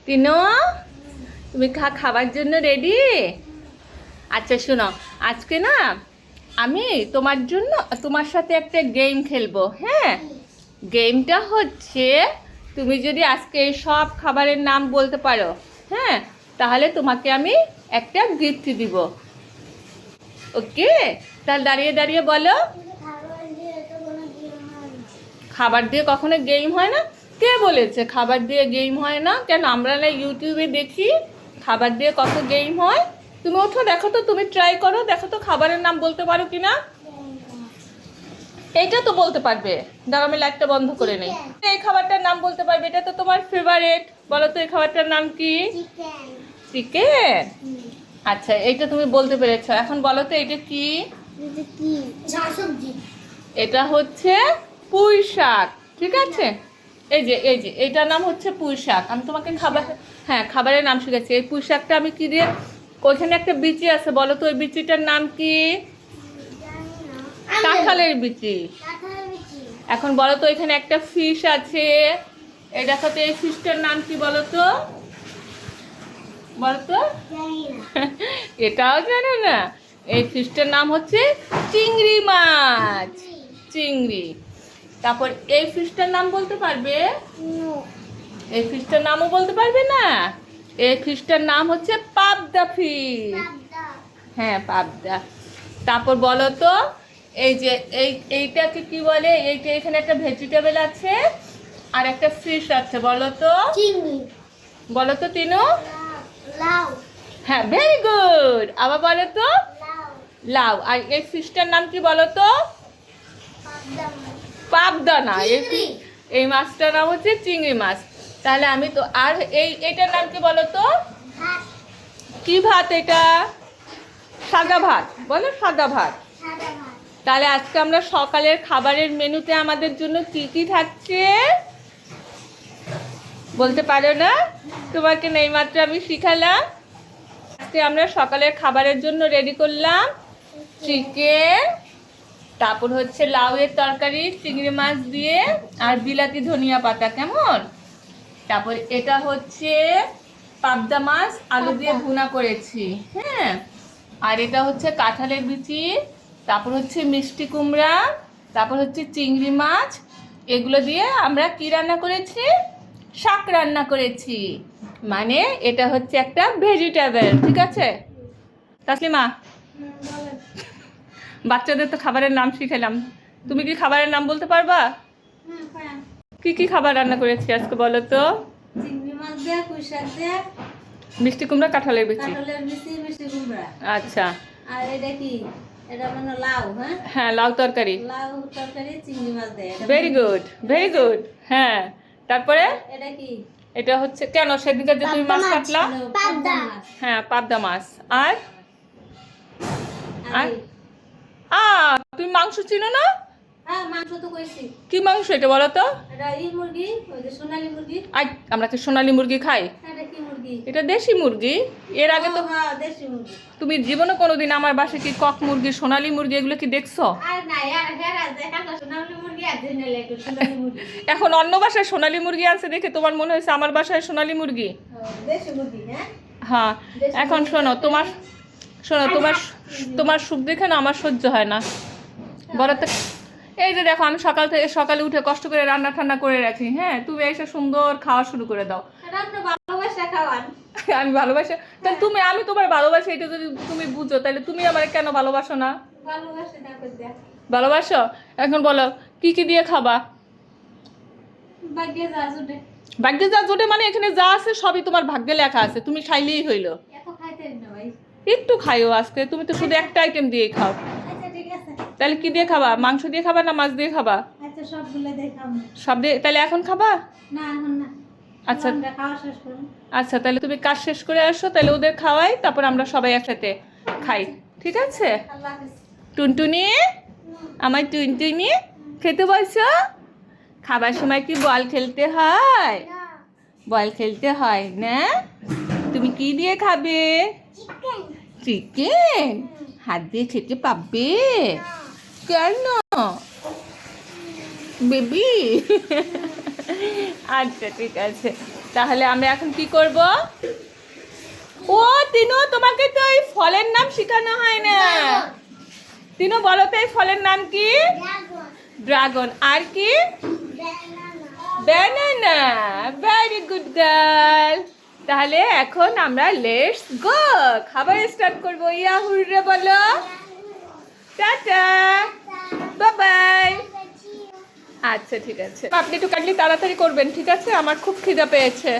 তিনো, তুমি খাবার জন্য রেডি? আচ্ছা শোনো, আজকে না আমি তোমার জন্য তোমার সাথে একটা গেম খেলবো। হ্যাঁ, গেমটা হচ্ছে তুমি যদি আজকে এই সব খাবারের নাম বলতে পারো, হ্যাঁ, তাহলে তোমাকে আমি একটা গিফট দিব। ওকে, তাহলে দাঁড়িয়ে দাঁড়িয়ে বলো। খাবার দিয়ে কখনো গেম হয় না? কে বলেছে খাবার দিয়ে গেম হয় না? কেন, আমরা না ইউটিউবে দেখি খাবার দিয়ে কত গেম হয়। তুমি ওঠো, দেখো তো, তুমি ট্রাই করো, দেখো তো খাবারের নাম বলতে পারো কিনা। এইটা তো বলতে পারবে। দাঁড়া, আমি লাইটটা বন্ধ করে নেই। এই খাবারটার নাম বলতে পারবে, এটা তো তোমার ফেভারিট। বলো তো এই খাবারটার নাম কি? চিকেন। আচ্ছা, এইটা তুমি বলতে পেরেছো। এখন বলো তো এটা কি? এটা হচ্ছে পুঁই শাক। ঠিক আছে, এই যে এইটার নাম হচ্ছে পুঁই শাক। আমি তোমাকে হ্যাঁ, খাবারের নাম শিখেছি। এই পুঁই শাকটা আমি কি দিয়ে, ওইখানে একটা বিচি আছে, বলো তো ওই বিচিটার নাম কি? কাঁঠালের বিচি। এখন বলো তো এখানে একটা ফিশ আছে, এই দেখো তো, এই ফিশটার নাম কি বলো তো? বলো তো। এটাও জানো না? এই ফিশটার নাম হচ্ছে চিংড়ি মাছ। চিংড়ি। তারপর এই ফিশটার নাম বলতে পারবে? এই ফিশটার নামও বলতে পারবে না? এই ফিশটার নাম হচ্ছে পাবদা ফিশ। হ্যাঁ, পাবদা। তারপর বলো তো, এই যে এইটাকে কি বলে? এইটা, এখানে একটা ভেজিটেবল আছে আর একটা ফিশ আছে, বলো তো। বলো তো তিনু। হ্যাঁ, ভেরি গুড। আবার বলো তো। লাউ। আর এই ফিশটার নাম কি বলো তো? পাবদা না, এই মাছটার নাম হচ্ছে চিংড়ি মাছ। তাহলে আমি তো, আর এইটার নাম কি বলো তো? কি ভাত এটা? সাদা ভাত। বলো সাদা ভাত। তাহলে আজকে আমরা সকালের খাবারের মেনুতে আমাদের জন্য কি কি থাকছে বলতে পারো না? তোমাকে না এইমাত্র আমি শিখালাম। আজকে আমরা সকালের খাবারের জন্য রেডি করলাম চিকেন, তারপর হচ্ছে লাউয়ের তরকারি চিংড়ি মাছ দিয়ে আর বিলাতি ধনিয়া পাতা। কেমন? তারপর এটা হচ্ছে পাবদা মাছ আলু দিয়ে ভুনা করেছি। হ্যাঁ, আর এটা হচ্ছে কাঁঠালের বিচি, তারপর হচ্ছে মিষ্টি কুমড়া, তারপর হচ্ছে চিংড়ি মাছ। এগুলো দিয়ে আমরা কি রান্না করেছি? শাক রান্না করেছি। মানে এটা হচ্ছে একটা ভেজিটেবল। ঠিক আছে তাসলিমা, বাচ্চাদের তো খাবারের নাম শিখালাম। তুমি কি খাবারের নাম বলতে পারবা? কি কি খাবার রান্না করেছি আজকে বলো তো? চিংড়ি মাছ দিয়ে, পুঁই শাক দিয়ে, মিষ্টি কুমড়া, কাঁঠালের বিচি। মিষ্টি কুমড়া। আচ্ছা, আর এটা কি? এটা মানে লাউ। হ্যাঁ, লাউ তরকারি। লাউ তরকারি চিংড়ি মাছ দিয়ে। Very good, very good. হ্যাঁ, তারপরে এটা কি? এটা হচ্ছে, কেন সেদিনকে যে তুমি মাছ কাটলা? পাবদা মাছ। হ্যাঁ, পাবদা মাছ। আর আর তুমি মাংস চিনো না? হ্যাঁ, মাংস তো কইছি। কি মাংস এটা বলো তো? এটা মুরগি, ওই যে সোনালী মুরগি। আমরা কি সোনালী মুরগি খাই? এটা কি মুরগি? এটা দেশি মুরগি। এর আগে তো হ্যাঁ, দেশি মুরগি। তুমি জীবনে কোনোদিন আমার বাসায় কি কক মুরগি, সোনালী মুরগি এগুলো কি দেখছো? আর না, আর দেখা সোনালী মুরগি আর জেনেলে একটু সোনালী মুরগি। এখন অন্য বাসায় সোনালী মুরগি আছে দেখে তোমার মনে হয়েছে আমার বাসায় সোনালী মুরগি? দেশি মুরগি। হ্যাঁ, এখন শোনো, তোমার সুখ দেখে না আমার সহ্য হয় না। বলো তো, এই যে দেখো, আমি সকালে উঠে কষ্ট করে রান্না ঠান্না করে রাখি। হ্যাঁ, তুমি এসে সুন্দর খাওয়া শুরু করে দাও। ভালোবাসা খাওয়ান। আমি ভালোবাসা, তাহলে আমি তোমার ভালোবাসা, এটা যদি তুমি বুঝো তাহলে তুমি আমার কেন ভালোবাসো না? ভালোবাসো। এখন বলো কি কি দিয়ে খাবা? ভাগ্যে যা জোটে মানে এখানে যা আছে সবই তোমার ভাগ্যে লেখা আছে, তুমি খাইলেই হইলো। একটু খাইও আজকে, তুমি তো শুধু একটা আইটেম দিয়ে খাও। তাহলে কি দিয়ে খাবা? মাংস দিয়ে খাবা না মাছ দিয়ে খাবা? সব দিয়ে। তাহলে এখন খাবা? আচ্ছা আচ্ছা, তাহলে তুমি কাজ শেষ করে আসো, তাহলে ওদের খাওয়াই, তারপর আমরা সবাই একসাথে খাই। ঠিক আছে? টুনটুনি, আমার টুনটুনি, খেতে বলছো? খাবার সময় কি বল খেলতে হয়? বল খেলতে হয় না? তুমি কি দিয়ে খাবে? চিকেন। হাত দিয়ে খেতে পাবে? কেন বেবি? আচ্ছা ঠিক আছে। তাহলে আমরা এখন কি করব? ও তিনু, তোমাকে তো এই ফলের নাম শেখানো হয় না। তিনু বলো তো এই ফলের নাম কি? ড্রাগন। আর কি? ব্যানানা। Very good girl. তাহলে এখন আমরা লেটস গো খাবার স্টার্ট করব। ইয়া হুররে বলো। Tata, bye bye. আচ্ছা ঠিক আছে, আপনি একটু কাইন্ডলি তাড়াতাড়ি করবেন, ঠিক আছে? আমার খুব খিদা পেয়েছে।